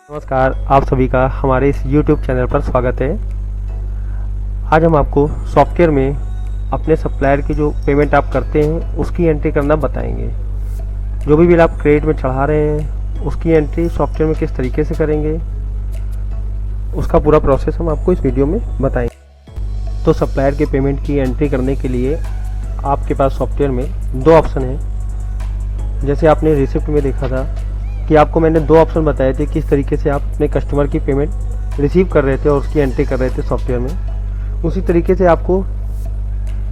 नमस्कार, आप सभी का हमारे इस YouTube चैनल पर स्वागत है। आज हम आपको सॉफ्टवेयर में अपने सप्लायर की जो पेमेंट आप करते हैं उसकी एंट्री करना बताएंगे। जो भी बिल आप क्रेडिट में चढ़ा रहे हैं उसकी एंट्री सॉफ्टवेयर में किस तरीके से करेंगे उसका पूरा प्रोसेस हम आपको इस वीडियो में बताएंगे। तो सप्लायर के पेमेंट की एंट्री करने के लिए आपके पास सॉफ्टवेयर में दो ऑप्शन हैं। जैसे आपने रिसिप्ट में देखा था कि आपको मैंने दो ऑप्शन बताए थे किस तरीके से आप अपने कस्टमर की पेमेंट रिसीव कर रहे थे और उसकी एंट्री कर रहे थे सॉफ्टवेयर में। उसी तरीके से आपको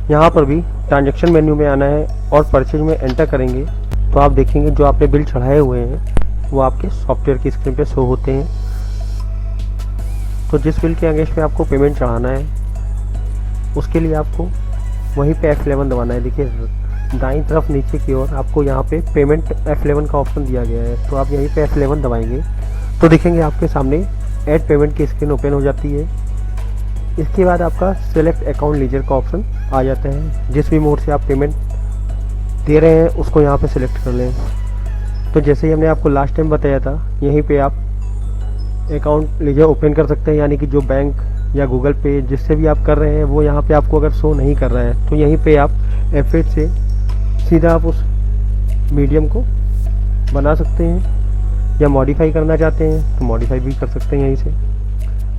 यहाँ पर भी ट्रांजैक्शन मेन्यू में आना है और परचेज में एंटर करेंगे तो आप देखेंगे जो आपने बिल चढ़ाए हुए हैं वो आपके सॉफ्टवेयर की स्क्रीन पे शो होते हैं। तो जिस बिल के अगेंस्ट पे आपको पेमेंट चढ़ाना है उसके लिए आपको वहीं पे F11 दबाना है। देखिए दाईं तरफ नीचे की ओर आपको यहाँ पे पेमेंट F11 का ऑप्शन दिया गया है, तो आप यहीं पे F11 दबाएंगे तो देखेंगे आपके सामने ऐड पेमेंट की स्क्रीन ओपन हो जाती है। इसके बाद आपका सेलेक्ट अकाउंट लीजर का ऑप्शन आ जाता है। जिस भी मोड से आप पेमेंट दे रहे हैं उसको यहाँ पे सिलेक्ट कर लें। तो जैसे ही हमने आपको लास्ट टाइम बताया था यहीं पर आप अकाउंट लीजर ओपन कर सकते हैं, यानी कि जो बैंक या गूगल पे जिससे भी आप कर रहे हैं वो यहाँ पे आपको अगर शो नहीं कर रहा है तो यहीं पे आप F8 से सीधा आप उस मीडियम को बना सकते हैं, या मॉडिफाई करना चाहते हैं तो मॉडिफाई भी कर सकते हैं यहीं से।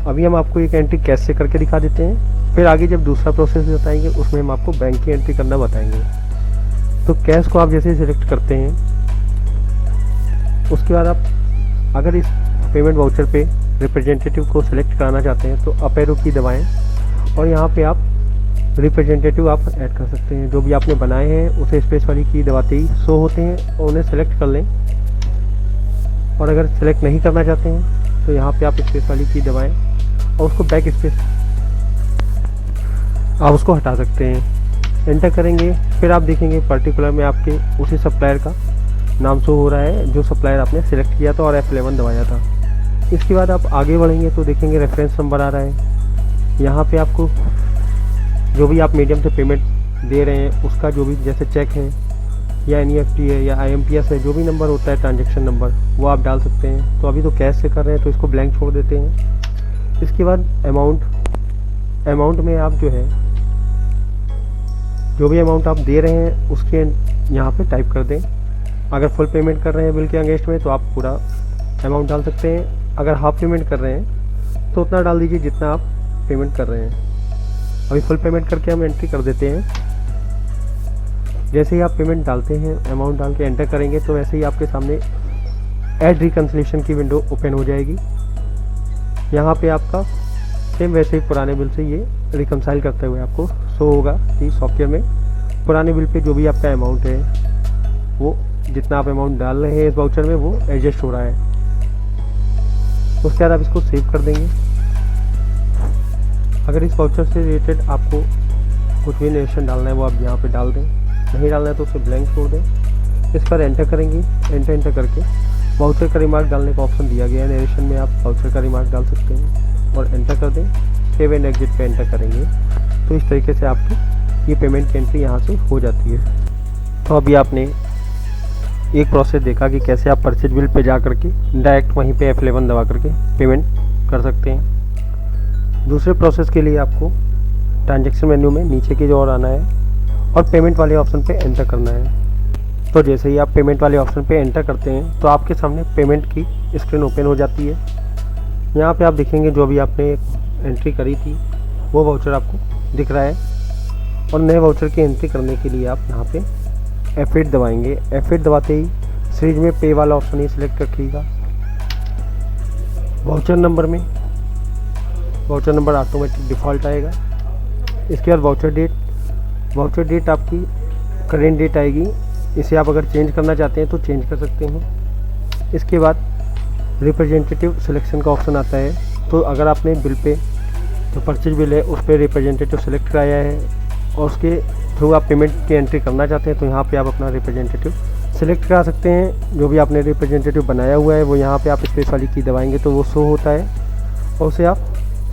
अभी हम आपको एक एंट्री कैश से करके दिखा देते हैं, फिर आगे जब दूसरा प्रोसेस बताएंगे उसमें हम आपको बैंक की एंट्री करना बताएंगे। तो कैश को आप जैसे सिलेक्ट करते हैं उसके बाद आप अगर इस पेमेंट वाउचर पे रिप्रेजेंटेटिव को सिलेक्ट कराना चाहते हैं तो अप एरो की दबाएं और यहाँ पे आप रिप्रेजेंटेटिव आप ऐड कर सकते हैं। जो भी आपने बनाए हैं उसे स्पेस वाली की दबाते ही शो होते हैं और उन्हें सेलेक्ट कर लें। और अगर सेलेक्ट नहीं करना चाहते हैं तो यहाँ पे आप स्पेस वाली की दबाएं और उसको बैक स्पेस आप उसको हटा सकते हैं। एंटर करेंगे फिर आप देखेंगे पर्टिकुलर में आपके उसी सप्लायर का नाम शो हो रहा है जो सप्लायर आपने सेलेक्ट किया था और F11 दबाया था। इसके बाद आप आगे बढ़ेंगे तो देखेंगे रेफरेंस नंबर आ रहा है। यहाँ पे आपको जो भी आप मीडियम से पेमेंट दे रहे हैं उसका जो भी जैसे चेक है या NEFT है या IMPS है, जो भी नंबर होता है ट्रांजैक्शन नंबर वो आप डाल सकते हैं। तो अभी तो कैश से कर रहे हैं तो इसको ब्लैंक छोड़ देते हैं। इसके बाद अमाउंट में आप जो है जो भी अमाउंट आप दे रहे हैं उसके यहाँ पे टाइप कर दें। अगर फुल पेमेंट कर रहे हैं बिल के अगेंस्ट में तो आप पूरा अमाउंट डाल सकते हैं। अगर हाफ पेमेंट कर रहे हैं तो उतना डाल दीजिए जितना आप पेमेंट कर रहे हैं। अभी फुल पेमेंट करके हम एंट्री कर देते हैं। जैसे ही आप पेमेंट डालते हैं अमाउंट डाल के एंटर करेंगे तो वैसे ही आपके सामने ऐड रिकन्सिलेशन की विंडो ओपन हो जाएगी। यहाँ पे आपका सेम वैसे ही पुराने बिल से ये रिकन्साइल करते हुए आपको शो होगा कि सॉफ्टवेयर में पुराने बिल पे जो भी आपका अमाउंट है वो जितना आप अमाउंट डाल रहे हैं इस वाउचर में वो एडजस्ट हो रहा है। उसके बाद आप इसको सेव कर देंगे। अगर इस वाउचर से रिलेटेड आपको कुछ भी नरेशन डालना है वो आप यहाँ पे डाल दें, नहीं डालना है तो उसे ब्लैंक छोड़ दें। इस पर एंटर करेंगे। एंटर करके वाउचर का रिमार्क डालने का ऑप्शन दिया गया है। नरेशन में आप वाउचर का रिमार्क डाल सकते हैं और एंटर कर दें। सेव एंड एग्जिट पे एंटर करेंगे तो इस तरीके से आपकी ये पेमेंट की एंट्री यहाँ से हो जाती है। तो अभी आपने एक प्रोसेस देखा कि कैसे आप परचेज बिल पे जा करके डायरेक्ट वहीं पे F11 दबा करके पेमेंट कर सकते हैं। दूसरे प्रोसेस के लिए आपको ट्रांजैक्शन मेन्यू में नीचे की ओर आना है और पेमेंट वाले ऑप्शन पे एंटर करना है। तो जैसे ही आप पेमेंट वाले ऑप्शन पे एंटर करते हैं तो आपके सामने पेमेंट की स्क्रीन ओपन हो जाती है। यहाँ पे आप देखेंगे जो भी आपने एंट्री करी थी वो वाउचर आपको दिख रहा है और नए वाउचर की एंट्री करने के लिए आप यहाँ पे F8 दबाएंगे। F8 दबाते ही सीरीज में पे वाला ऑप्शन ही सिलेक्ट रखिएगा। वाउचर नंबर ऑटोमेटिक डिफ़ॉल्ट आएगा। इसके बाद वाउचर डेट आपकी करेंट डेट आएगी। इसे आप अगर चेंज करना चाहते हैं तो चेंज कर सकते हैं। इसके बाद रिप्रेजेंटेटिव सिलेक्शन का ऑप्शन आता है। तो अगर आपने बिल पे जो परचेज बिल है उस पर रिप्रेजेंटेटिव सेलेक्ट कराया है और उसके थ्रू आप पेमेंट की एंट्री करना चाहते हैं तो यहाँ पे आप अपना रिप्रेजेंटेटिव सेलेक्ट करा सकते हैं। जो भी आपने रिप्रेजेंटेटिव बनाया हुआ है वो यहाँ पे आप स्पेस वाली की दबाएंगे तो वो शो होता है और उसे आप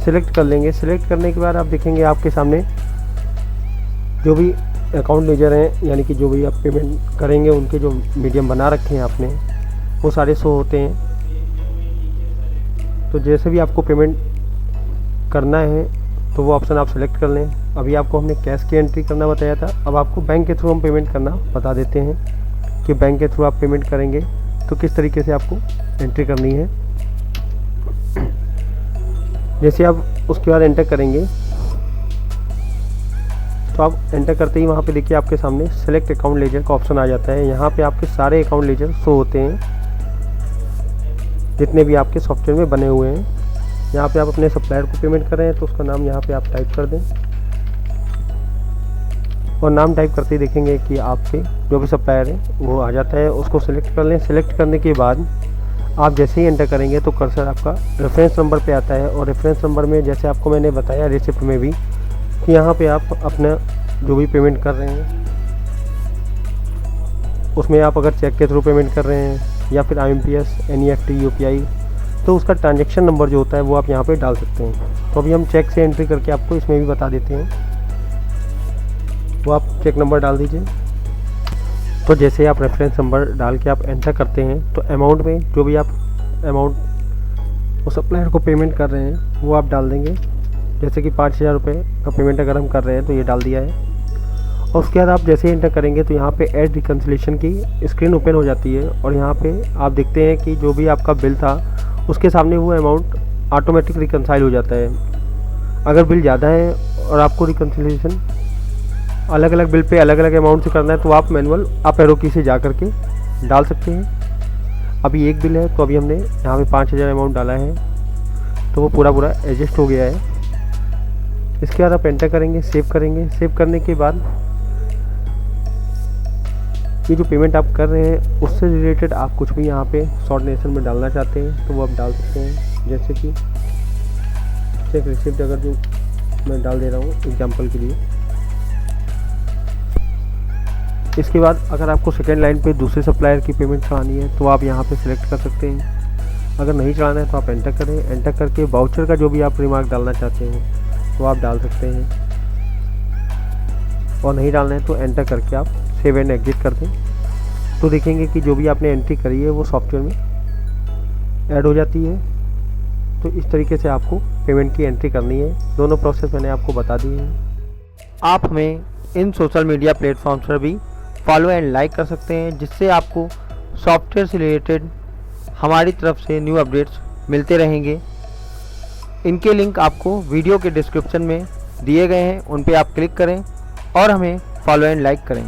सिलेक्ट कर लेंगे। सिलेक्ट करने के बाद आप देखेंगे आपके सामने जो भी अकाउंट लीजर हैं, यानी कि जो भी आप पेमेंट करेंगे उनके जो मीडियम बना रखे हैं आपने वो सारे शो होते हैं। तो जैसे भी आपको पेमेंट करना है तो वो ऑप्शन आप सेलेक्ट कर लें। अभी आपको हमने कैश की एंट्री करना बताया था, अब आपको बैंक के थ्रू हम पेमेंट करना बता देते हैं कि बैंक के थ्रू आप पेमेंट करेंगे तो किस तरीके से आपको एंट्री करनी है। जैसे आप उसके बाद एंटर करेंगे तो आप एंटर करते ही वहाँ पे देखिए आपके सामने सेलेक्ट अकाउंट लेजर का ऑप्शन आ जाता है। यहाँ पे आपके सारे अकाउंट लेजर शो होते हैं जितने भी आपके सॉफ्टवेयर में बने हुए हैं। यहाँ पे आप अपने सप्लायर को पेमेंट कर रहे हैं तो उसका नाम यहाँ पे आप टाइप कर दें और नाम टाइप करते ही देखेंगे कि आपके जो भी सप्लायर है वो आ जाता है। उसको सिलेक्ट कर लें। सिलेक्ट करने के बाद आप जैसे ही एंटर करेंगे तो कर्सर आपका रेफरेंस नंबर पे आता है और रेफरेंस नंबर में जैसे आपको मैंने बताया रिसिप्ट में भी कि यहाँ पे आप अपना जो भी पेमेंट कर रहे हैं उसमें आप अगर चेक के थ्रू पेमेंट कर रहे हैं या फिर IMPS, NEFT, UPI तो उसका ट्रांजैक्शन नंबर जो होता है वो आप यहाँ पे डाल सकते हैं। तो अभी हम चेक से एंट्री करके आपको इसमें भी बता देते हैं। वो आप चेक नंबर डाल दीजिए। तो जैसे आप रेफरेंस नंबर डाल के आप एंटर करते हैं तो अमाउंट में जो भी आप अमाउंट उस सप्लायर को पेमेंट कर रहे हैं वो आप डाल देंगे। जैसे कि 5,000 रुपये का पेमेंट अगर हम कर रहे हैं तो ये डाल दिया है। और उसके बाद आप जैसे ही एंटर करेंगे तो यहाँ पे ऐड रिकन्सिलेशन की स्क्रीन ओपन हो जाती है और यहाँ पे आप देखते हैं कि जो भी आपका बिल था उसके सामने वो अमाउंट ऑटोमेटिक रिकन्साइल हो जाता है। अगर बिल ज़्यादा है और आपको रिकन्सिलेशन अलग अलग बिल पे अलग अलग अमाउंट से करना है तो आप मैनुअल अप एरो की से जा करके डाल सकते हैं। अभी एक बिल है तो अभी हमने यहाँ पे 5,000 अमाउंट डाला है तो वो पूरा एडजस्ट हो गया है। इसके बाद आप एंटर करेंगे, सेव करेंगे। सेव करने के बाद ये जो पेमेंट आप कर रहे हैं उससे रिलेटेड आप कुछ भी यहाँ पे शॉर्ट नेशन में डालना चाहते हैं तो वो आप डाल सकते हैं। जैसे कि चेक रिसिप्ट अगर जो मैं डाल दे रहा हूँ एग्जांपल के लिए। इसके बाद अगर आपको सेकेंड लाइन पे दूसरे सप्लायर की पेमेंट चढ़ानी है तो आप यहाँ पे सिलेक्ट कर सकते हैं। अगर नहीं चढ़ाना है तो आप एंटर करें। एंटर करके वाउचर का जो भी आप रिमार्क डालना चाहते हैं तो आप डाल सकते हैं और नहीं डालना है तो एंटर करके आप सेव एंड एग्जिट कर दें। तो देखेंगे कि जो भी आपने एंट्री करी है वो सॉफ्टवेयर में ऐड हो जाती है। तो इस तरीके से आपको पेमेंट की एंट्री करनी है। दोनों प्रोसेस मैंने आपको बता दिए हैं। आप हमें इन सोशल मीडिया प्लेटफॉर्म्स पर भी फॉलो एंड लाइक कर सकते हैं जिससे आपको सॉफ्टवेयर से रिलेटेड हमारी तरफ से न्यू अपडेट्स मिलते रहेंगे। इनके लिंक आपको वीडियो के डिस्क्रिप्शन में दिए गए हैं, उन पे आप क्लिक करें और हमें फॉलो एंड लाइक करें।